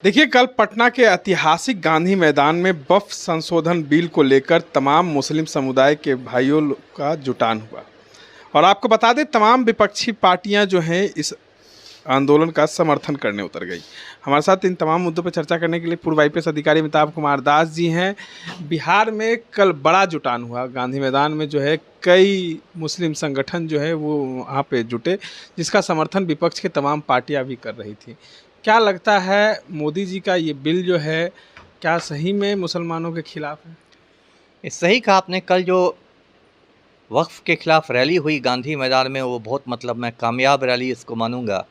देखिए, कल पटना के ऐतिहासिक गांधी मैदान में वक्फ संशोधन बिल को लेकर तमाम मुस्लिम समुदाय के भाइयों का जुटान हुआ। और आपको बता दें, तमाम विपक्षी पार्टियां जो हैं इस आंदोलन का समर्थन करने उतर गई। हमारे साथ इन तमाम मुद्दों पर चर्चा करने के लिए पूर्व आईपीएस अधिकारी अमिताभ कुमार दास जी हैं। बिहार में कल बड़ा जुटान हुआ गांधी मैदान में, जो है कई मुस्लिम संगठन जो है वो वहाँ पे जुटे, जिसका समर्थन विपक्ष के तमाम पार्टियां भी कर रही थी। क्या लगता है, मोदी जी का ये बिल जो है क्या सही में मुसलमानों के खिलाफ है? सही कहा आपने। कल जो वक्फ के खिलाफ रैली हुई गांधी मैदान में, वो बहुत मैं कामयाब रैली इसको मानूंगा,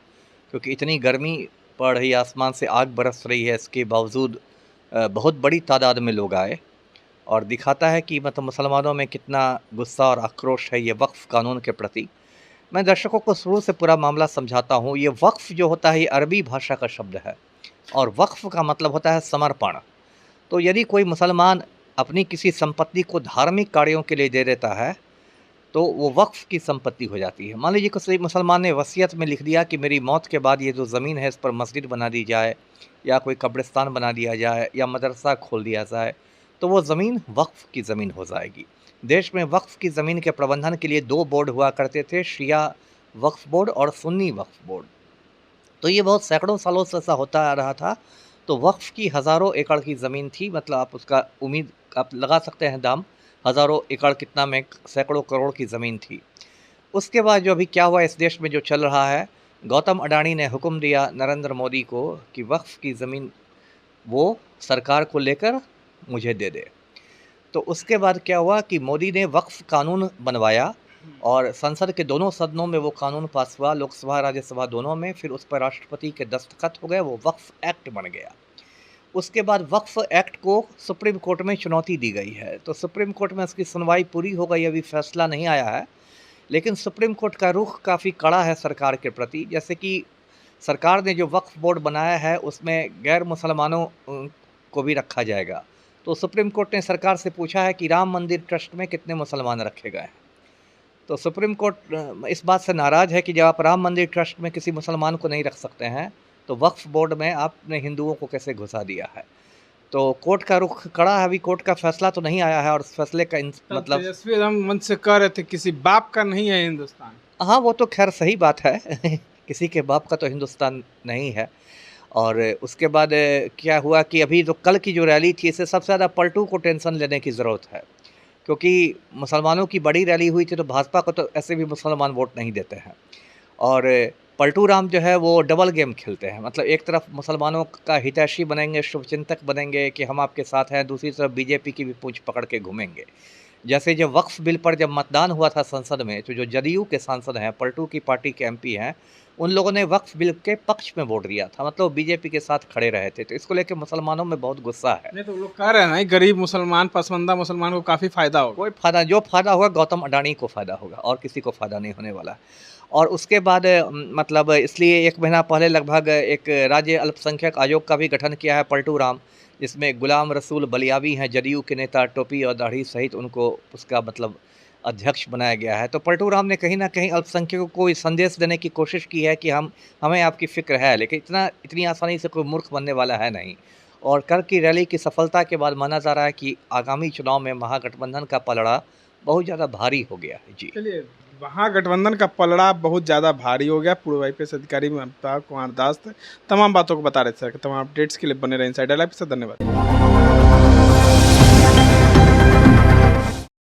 क्योंकि इतनी गर्मी पड़ रही, आसमान से आग बरस रही है, इसके बावजूद बहुत बड़ी तादाद में लोग आए और दिखाता है कि मुसलमानों में कितना गुस्सा और आक्रोश है ये वक्फ कानून के प्रति। मैं दर्शकों को शुरू से पूरा मामला समझाता हूँ। ये वक्फ जो होता है ये अरबी भाषा का शब्द है और वक्फ का मतलब होता है समर्पण। तो यदि कोई मुसलमान अपनी किसी संपत्ति को धार्मिक कार्यों के लिए दे देता है तो वो वक्फ की संपत्ति हो जाती है। मान लीजिए किसी मुसलमान ने वसीयत में लिख दिया कि मेरी मौत के बाद ये जो ज़मीन है इस पर मस्जिद बना दी जाए या कोई कब्रिस्तान बना दिया जाए या मदरसा खोल दिया जाए, तो वो ज़मीन वक्फ की ज़मीन हो जाएगी। देश में वक्फ की ज़मीन के प्रबंधन के लिए दो बोर्ड हुआ करते थे, शिया वक्फ बोर्ड और सुन्नी वक्फ बोर्ड। तो ये बहुत सैकड़ों सालों से ऐसा होता आ रहा था। तो वक्फ की हज़ारों एकड़ की ज़मीन थी, आप उसका उम्मीद आप लगा सकते हैं दाम, हज़ारों एकड़ कितना में सैकड़ों करोड़ की ज़मीन थी। उसके बाद जो अभी क्या हुआ इस देश में जो चल रहा है, गौतम अडानी ने हुक्म दिया नरेंद्र मोदी को कि वक्फ की ज़मीन वो सरकार को लेकर मुझे दे दे। तो उसके बाद क्या हुआ कि मोदी ने वक्फ कानून बनवाया और संसद के दोनों सदनों में वो कानून पास हुआ, लोकसभा राज्यसभा दोनों में। फिर उस पर राष्ट्रपति के दस्तखत हो गए, वो वक्फ एक्ट बन गया। उसके बाद वक्फ एक्ट को सुप्रीम कोर्ट में चुनौती दी गई है, तो सुप्रीम कोर्ट में उसकी सुनवाई पूरी हो गई, अभी फैसला नहीं आया है। लेकिन सुप्रीम कोर्ट का रुख काफ़ी कड़ा है सरकार के प्रति। जैसे कि सरकार ने जो वक्फ बोर्ड बनाया है उसमें गैर मुसलमानों को भी रखा जाएगा। तो सुप्रीम कोर्ट ने सरकार से पूछा है कि राम मंदिर ट्रस्ट में कितने मुसलमान रखे गए हैं। तो सुप्रीम कोर्ट इस बात से नाराज़ है कि जब आप राम मंदिर ट्रस्ट में किसी मुसलमान को नहीं रख सकते हैं तो वक्फ बोर्ड में आपने हिंदुओं को कैसे घुसा दिया है। तो कोर्ट का रुख कड़ा है, अभी कोर्ट का फैसला तो नहीं आया है और उस फैसले का तेजस्वी हम मन से कह रहे थे किसी बाप का नहीं है हिंदुस्तान। हाँ, वो तो खैर सही बात है किसी के बाप का तो हिंदुस्तान नहीं है। और उसके बाद क्या हुआ कि अभी जो कल की जो रैली थी, इससे सबसे ज़्यादा पलटू को टेंशन लेने की ज़रूरत है, क्योंकि मुसलमानों की बड़ी रैली हुई थी तो भाजपा को तो ऐसे भी मुसलमान वोट नहीं देते हैं। और पलटू राम जो है वो डबल गेम खेलते हैं, एक तरफ मुसलमानों का हितैषी बनेंगे, शुभचिंतक बनेंगे कि हम आपके साथ हैं, दूसरी तरफ बीजेपी की भी पूंछ पकड़ के घूमेंगे। जैसे जब वक्फ बिल पर जब मतदान हुआ था संसद में, तो जो जदयू के सांसद हैं, पलटू की पार्टी के एमपी हैं, उन लोगों ने वक्फ बिल के पक्ष में वोट दिया था, बीजेपी के साथ खड़े रहे थे। तो इसको लेकर मुसलमानों में बहुत गुस्सा है। नहीं तो लोग कह रहे हैं ना, गरीब मुसलमान, पसमंदा मुसलमान को काफ़ी फ़ायदा होगा। कोई फ़ायदा, जो फ़ायदा होगा गौतम अडानी को फ़ायदा होगा और किसी को फ़ायदा नहीं होने वाला। और उसके बाद इसलिए 1 महीना पहले लगभग एक राज्य अल्पसंख्यक आयोग का भी गठन किया है पलटू राम, जिसमें गुलाम रसूल बलियावी हैं, जदयू के नेता, टोपी और दाढ़ी सहित, उनको उसका अध्यक्ष बनाया गया है। तो पलटू राम ने कहीं ना कहीं अल्पसंख्यकों को संदेश देने की कोशिश की है कि हमें आपकी फ़िक्र है, लेकिन इतनी आसानी से कोई मूर्ख बनने वाला है नहीं। और कल की रैली की सफलता के बाद माना जा रहा है कि आगामी चुनाव में महागठबंधन का पलड़ा बहुत ज़्यादा भारी हो गया है। जी चलिए, महागठबंधन का पलड़ा बहुत ज़्यादा भारी हो गया। पूर्व आईपीएस अधिकारी अमिताभ कुमार दास तमाम बातों को बता रहे थे। तमाम अपडेट्स के लिए बने रहे इनसाइडर लाइव से। धन्यवाद।